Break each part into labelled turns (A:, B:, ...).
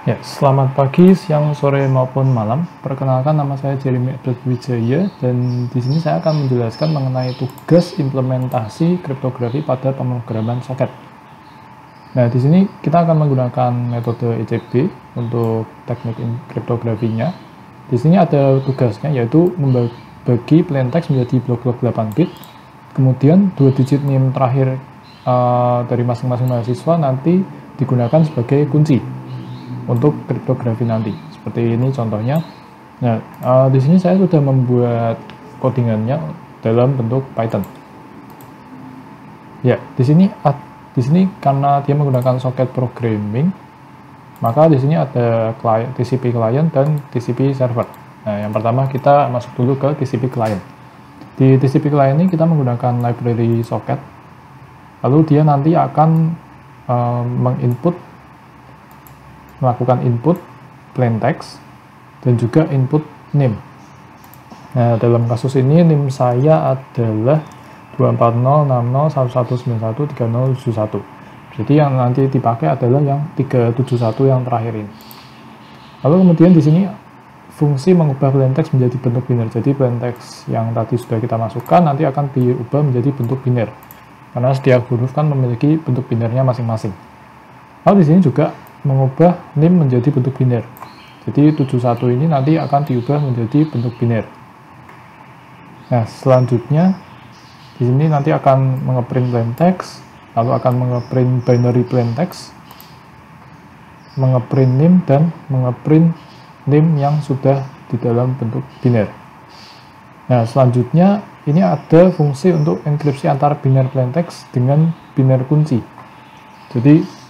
A: Ya, selamat pagi, siang, sore, maupun malam. Perkenalkan, nama saya Jeremy Edward Wijaya, dan di sini saya akan menjelaskan mengenai tugas implementasi kriptografi pada pemrograman soket. Nah, di sini kita akan menggunakan metode ECB untuk teknik kriptografinya. Di sini ada tugasnya, yaitu membagi plaintext menjadi blok-blok 8 bit, kemudian 2 digit NIM terakhir dari masing-masing mahasiswa nanti digunakan sebagai kunci untuk kriptografi nanti. Seperti ini contohnya. Nah, di sini saya sudah membuat codingannya dalam bentuk Python. Ya, di sini karena dia menggunakan soket programming, maka di sini ada TCP client dan TCP server. Nah, yang pertama kita masuk dulu ke TCP client. Di TCP client ini kita menggunakan library socket. Lalu dia nanti akan melakukan input plaintext dan juga input NIM. Nah, dalam kasus ini NIM saya adalah 2406011913071. Jadi yang nanti dipakai adalah yang 371 yang terakhir ini. Lalu kemudian di sini fungsi mengubah plaintext menjadi bentuk biner. Jadi plaintext yang tadi sudah kita masukkan nanti akan diubah menjadi bentuk biner. Karena setiap huruf kan memiliki bentuk binernya masing-masing. Lalu di sini juga mengubah NIM menjadi bentuk biner. Jadi 71 ini nanti akan diubah menjadi bentuk biner. Nah, selanjutnya di sini nanti akan mengeprint plaintext, lalu akan mengeprint binary plaintext, mengeprint NIM dan mengeprint NIM yang sudah di dalam bentuk biner. Nah, selanjutnya ini ada fungsi untuk enkripsi antara biner plaintext dengan biner kunci. Jadi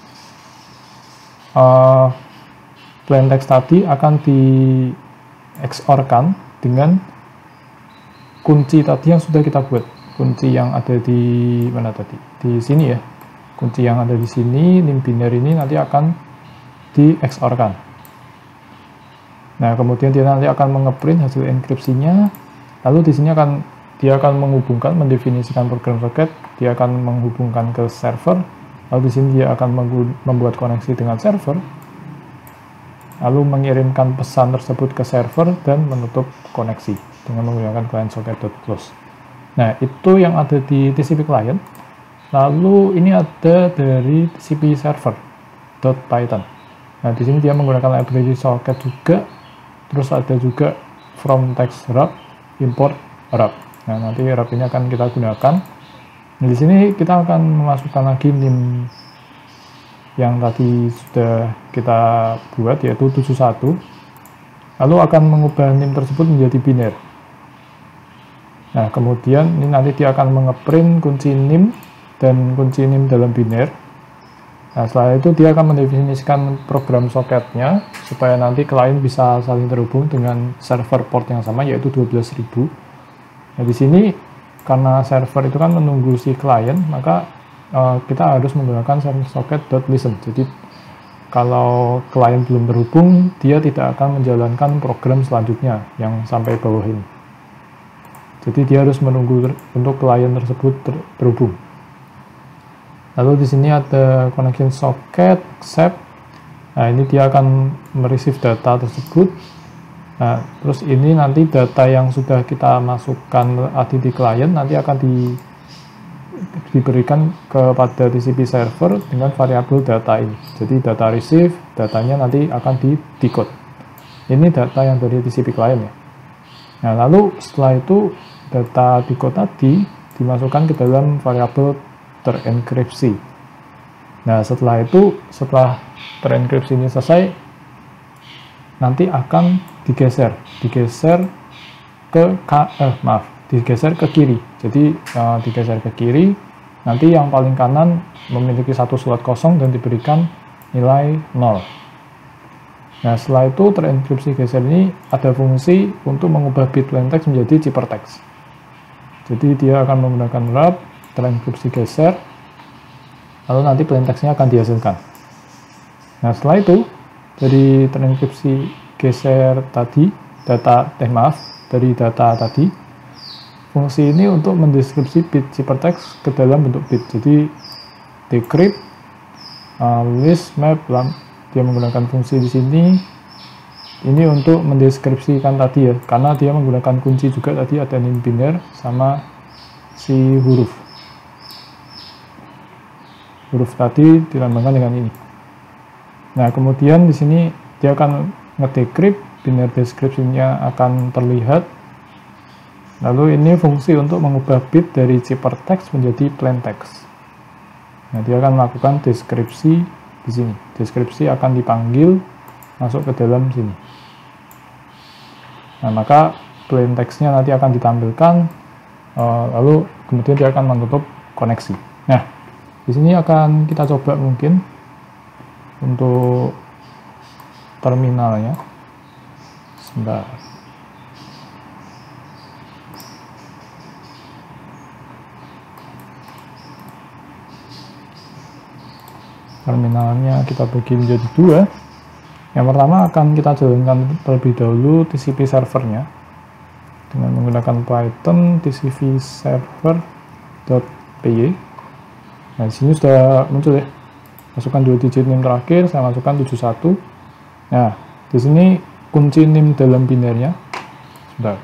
A: plaintext tadi akan di XOR-kan dengan kunci tadi yang sudah kita buat. Kunci yang ada di mana tadi? Di sini ya. Kunci yang ada di sini, NIM biner ini nanti akan di XOR-kan. Nah, kemudian dia nanti akan mengeprint hasil enkripsinya. Lalu di sini dia akan mendefinisikan program soket, dia akan menghubungkan ke server. Lalu di sini dia akan membuat koneksi dengan server, lalu mengirimkan pesan tersebut ke server dan menutup koneksi dengan menggunakan client socket.close. Nah, itu yang ada di TCP client. Lalu ini ada dari TCP server.python. Nah, di sini dia menggunakan library socket juga. Terus ada juga from text wrap, import wrap. Nah, nanti wrap ini akan kita gunakan. Nah, di sini kita akan memasukkan lagi NIM yang tadi sudah kita buat, yaitu 71. Lalu akan mengubah NIM tersebut menjadi biner. Nah, kemudian ini nanti dia akan mengeprint kunci NIM dan kunci NIM dalam biner. Nah, setelah itu dia akan mendefinisikan program soketnya supaya nanti klien bisa saling terhubung dengan server port yang sama, yaitu 12.000. Nah, di sini karena server itu kan menunggu si klien, maka kita harus menggunakan server socket.listen. Jadi kalau klien belum terhubung, dia tidak akan menjalankan program selanjutnya yang sampai bawah ini. Jadi dia harus menunggu untuk klien tersebut terhubung. Lalu di sini ada connection socket accept. Nah, ini dia akan mereceive data tersebut. Nah, terus ini nanti data yang sudah kita masukkan di klien nanti akan diberikan kepada TCP server dengan variabel data ini. Jadi data receive, datanya nanti akan di-decode. Ini data yang dari TCP client ya. Nah, lalu setelah itu data decode tadi dimasukkan ke dalam variabel terenkripsi. Nah, setelah terenkripsi ini selesai, nanti akan digeser ke kiri. Jadi digeser ke kiri, nanti yang paling kanan memiliki satu slot kosong dan diberikan nilai 0. Nah, setelah itu terenkripsi geser ini ada fungsi untuk mengubah bit plaintext menjadi ciphertext. Jadi dia akan menggunakan wrap, terenkripsi geser, lalu nanti plaintextnya akan dihasilkan. Nah, setelah itu dari terenkripsi geser tadi, dari data tadi, fungsi ini untuk mendeskripsi bit ciphertext ke dalam bentuk bit. Jadi decrypt, list, map, dia menggunakan fungsi di sini. Ini untuk mendeskripsikan tadi ya, karena dia menggunakan kunci juga tadi, ada nim biner sama si huruf tadi dilambangkan dengan ini. Nah, kemudian di sini dia akan ngedecrypt, biner description-nya akan terlihat. Lalu ini fungsi untuk mengubah bit dari ciphertext menjadi plain text. Nah, dia akan melakukan deskripsi di sini. Deskripsi akan dipanggil masuk ke dalam sini. Nah, maka plain text-nya nanti akan ditampilkan, lalu kemudian dia akan menutup koneksi. Nah, di sini akan kita coba mungkin untuk terminalnya. Sebentar. Terminalnya kita bagi menjadi dua. Yang pertama akan kita jalankan terlebih dahulu TCP servernya dengan menggunakan Python tcp server.py. Nah, di sini sudah muncul ya. Masukkan 2 digit NIM terakhir, saya masukkan 71. Nah, di sini kunci NIM dalam binernya. Sudah.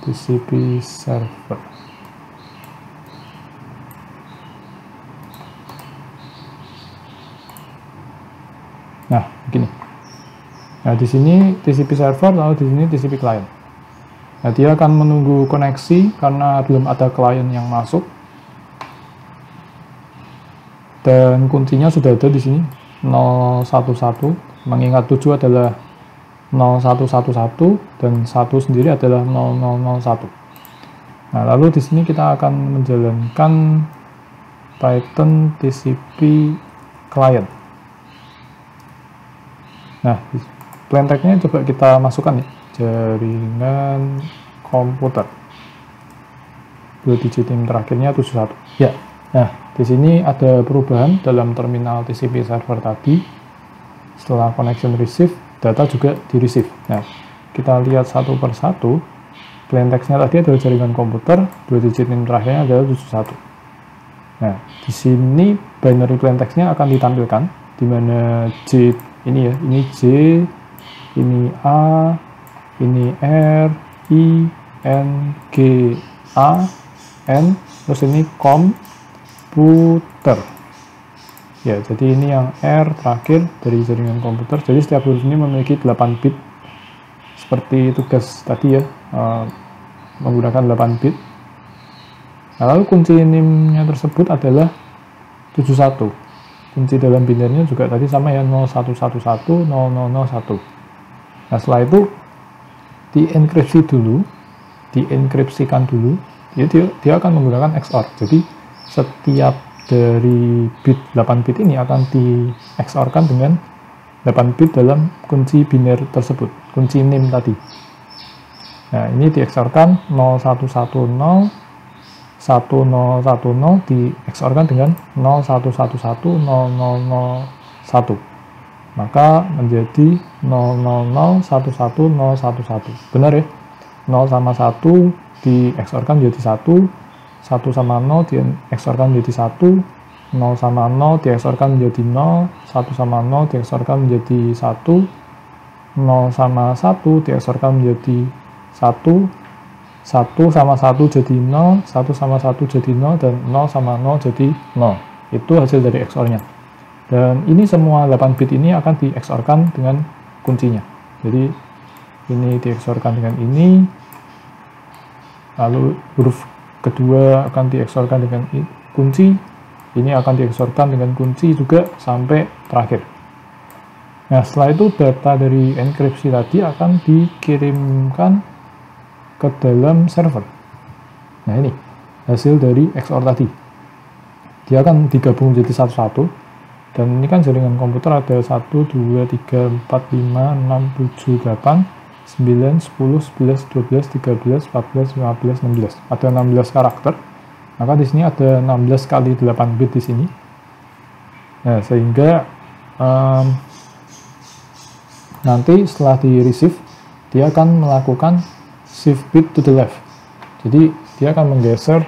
A: TCP server. Nah, begini. Nah, di sini TCP server, lalu di sini TCP client. Nah, dia akan menunggu koneksi karena belum ada klien yang masuk. Dan kuncinya sudah ada di sini 011. Mengingat 7 adalah 0111 dan 1 sendiri adalah 0001. Nah, lalu di sini kita akan menjalankan Python TCP client. Nah, plain text-nya coba kita masukkan ya, jaringan komputer. 2 digit NIM terakhirnya 71. Ya. Nah, di sini ada perubahan dalam terminal TCP server tadi. Setelah connection receive, data juga di receive. Nah, kita lihat satu per satu. Plain text-nya tadi adalah jaringan komputer, 2 digit NIM terakhirnya adalah 71. Nah, di sini binary plain text-nya akan ditampilkan, di mana J ini ya, ini J, ini A, ini R, I, N, G, A, N, terus ini komputer. Ya, jadi ini yang R terakhir dari jaringan komputer. Jadi setiap huruf ini memiliki 8 bit. Seperti tugas tadi ya, menggunakan 8 bit. Nah, lalu kunci NIM-nya tersebut adalah 71. Kunci dalam binernya juga tadi sama ya, 0111 0001. Nah, setelah itu dienkripsi dulu, dienkripsikan dulu. Dia akan menggunakan XOR. Jadi setiap dari bit 8 bit ini akan di XOR-kan dengan 8 bit dalam kunci biner tersebut, kunci NIM tadi. Nah, ini di XOR-kan 0110 1010 di XOR-kan dengan 0111 0001. Maka menjadi 0001111. Benar ya? 0 sama 1 di XOR-kan menjadi 1, 1 sama 0 di XOR-kan menjadi 1, 0 sama 0 di XOR-kan menjadi 0, 1 sama 0 di XOR-kan menjadi 1, 0 sama 1 di XOR-kan menjadi 1, 1 sama 1 jadi 0, 1 sama 1 jadi 0, dan 0 sama 0 jadi 0. Itu hasil dari XOR-nya. Dan ini semua 8 bit ini akan di XOR-kan dengan kuncinya. Jadi ini di XOR-kan dengan ini, lalu huruf kedua akan di XOR-kan dengan kunci, ini akan di XOR-kan dengan kunci juga sampai terakhir. Nah, setelah itu data dari enkripsi tadi akan dikirimkan ke dalam server. Nah, ini hasil dari XOR tadi. Dia akan digabung menjadi satu-satu. Dan ini kan jaringan komputer ada 1, 2, 3, 4, 5, 6, 7, 8, 9, 10, 11, 12, 13, 14, 15, 16. Ada 16 karakter. Maka di sini ada 16 kali 8 bit di sini. Nah, sehingga nanti setelah di receive, dia akan melakukan shift bit to the left. Jadi dia akan menggeser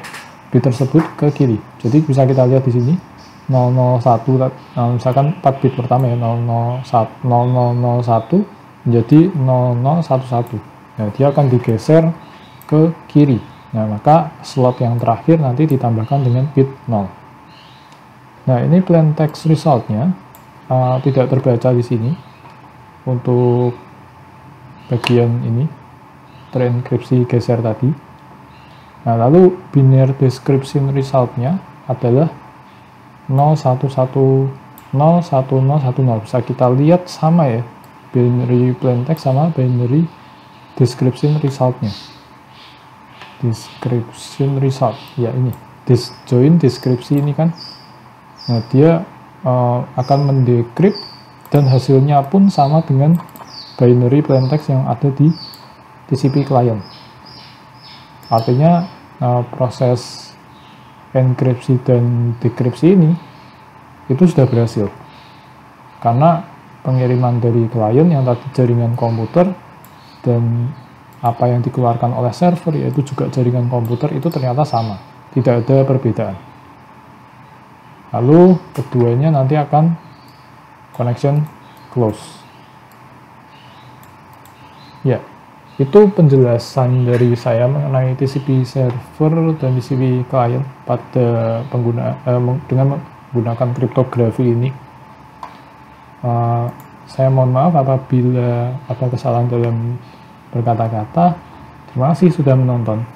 A: bit tersebut ke kiri. Jadi bisa kita lihat di sini 001, misalkan 4 bit pertama ya, 0001 menjadi 0011. Nah, dia akan digeser ke kiri. Nah, maka slot yang terakhir nanti ditambahkan dengan bit 0. Nah, ini plain text resultnya tidak terbaca di sini untuk bagian ini terenkripsi geser tadi. Nah, lalu binary description resultnya adalah 011 01010. Bisa kita lihat sama ya, binary plain text sama binary description resultnya. Description result ya, ini join deskripsi ini kan. Nah, dia akan mendecrypt dan hasilnya pun sama dengan binary plain text yang ada di TCP client. Artinya proses enkripsi dan dekripsi ini itu sudah berhasil, karena pengiriman dari klien yang tadi jaringan komputer dan apa yang dikeluarkan oleh server yaitu juga jaringan komputer itu ternyata sama, tidak ada perbedaan. Lalu keduanya nanti akan connection close. Ya, itu penjelasan dari saya mengenai TCP server dan TCP client pada dengan menggunakan kriptografi ini. Saya mohon maaf apabila ada kesalahan dalam berkata-kata. Terima kasih sudah menonton.